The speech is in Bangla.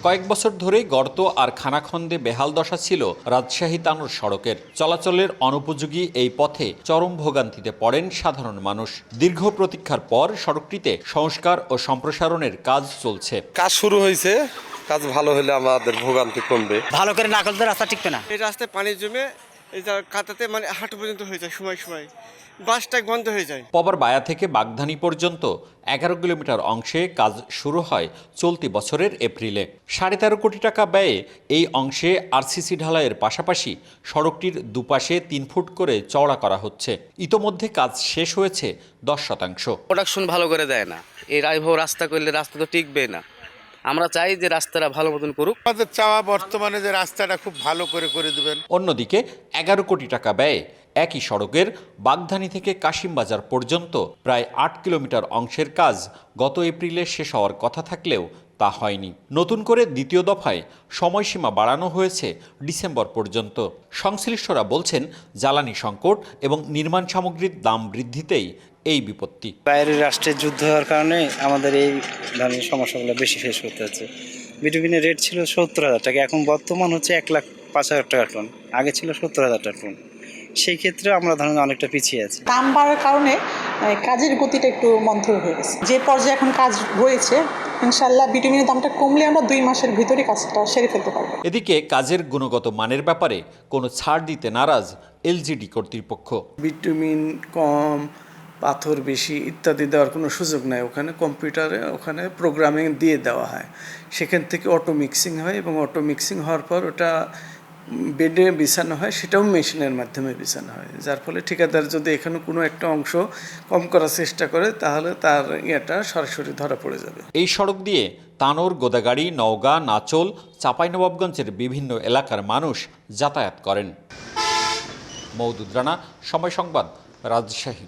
কয়েক বছর ধরেই গর্ত আর খানাখন্দে বেহাল দশা ছিল রাজশাহী তানোর সড়কের। চলাচলের অনুপযোগী এই পথে চরম ভোগান্তিতে পড়েন সাধারণ মানুষ। দীর্ঘ প্রতীক্ষার পর সড়কটিতে সংস্কার ও সম্প্রসারণের কাজ চলছে। কাজ শুরু হয়েছে, কাজ ভালো হলে আমাদের ভোগান্তি কমবে। ভালো করে না করলে রাস্তা টিকবে না। এই রাস্তায় পানি জমে এই কাঁটাতে হাঁটু পর্যন্ত হয়ে যায়, সময় সময় বাসটা বন্ধ হয়ে যায়। পবার বায়া থেকে বাগধানী পর্যন্ত 11 কিলোমিটার অংশে কাজ শুরু হয় চলতি বছরের এপ্রিলে। 13.5 কোটি টাকা ব্যয়ে এই অংশে আরসিসি ঢালাইয়ের পাশাপাশি সড়কটির দুপাশে 3 ফুট করে চওড়া করা হচ্ছে। ইতোমধ্যে কাজ শেষ হয়েছে 10%। প্রোডাকশন ভালো করে দেয় না। এই রাইভাবে রাস্তা করলে রাস্তা তো টিকবে না। আমরা চাই যে রাস্তাটা ভালো মতন করুক। আমাদের চাওয়া বর্তমানে যে রাস্তাটা খুব ভালো করে দেবেন। অন্যদিকে 11 কোটি টাকা ব্যয়ে একই সড়কের বাগধানী থেকে কাশিমবাজার পর্যন্ত প্রায় 8 কিলোমিটার অংশের কাজ গত এপ্রিলে শেষ হওয়ার কথা থাকলেও তা হয়নি। নতুন করে দ্বিতীয় দফায় সময়সীমা বাড়ানো হয়েছে ডিসেম্বর পর্যন্ত। সংশ্লিষ্টরা বলছেন, জ্বালানি সংকট এবং নির্মাণ সামগ্রীর দাম বৃদ্ধিতেই এই বিপত্তি। বাইরের রাষ্ট্রের যুদ্ধ হওয়ার কারণে আমাদের এই ধরনের সমস্যাগুলো বেশি ফেস করতে হচ্ছে। বিটুমিনের রেট ছিল 70,000 টাকা, এখন বর্তমান হচ্ছে 1,05,000 টাকা টন। আগে ছিল 70,000 টাকা টন। সেই ক্ষেত্রে আমরা ধরেন অনেকটা পিছিয়ে আছি। দাম বাড়ার কারণে কাজের গতিটা একটু মন্থর হয়ে গেছে। যে পর্যায়ে এখন কাজ হয়েছে, ইনশাল্লাহ বিটুমিনের দামটা কমলে আমরা 2 মাসের ভিতরে কাজটা সেরে ফেলতে পারবো। এদিকে কাজের গুণগত মানের ব্যাপারে কোনো ছাড় দিতে নারাজ এলজিডি কর্তৃপক্ষ। বিটুমিন কম, পাথর বেশি ইত্যাদি দেওয়ার কোনো সুযোগ নাই। ওখানে কম্পিউটারে ওখানে প্রোগ্রামিং দিয়ে দেওয়া হয়, সেখান থেকে অটো মিক্সিং হয় এবং অটো মিক্সিং হওয়ার পর ওটা বেডে বিছানো হয়, সেটাও মেশিনের মাধ্যমে বিছানো হয়। যার ফলে ঠিকাদার যদি এখানে কোনো একটা অংশ কম করার চেষ্টা করে তাহলে তার ইয়েটা সরাসরি ধরা পড়ে যাবে। এই সড়ক দিয়ে তানোর, গোদাগাড়ি, নওগাঁ, নাচল, চাঁপাইনবাবগঞ্জের বিভিন্ন এলাকার মানুষ যাতায়াত করেন। মওদুদ রানা, সময় সংবাদ, রাজশাহী।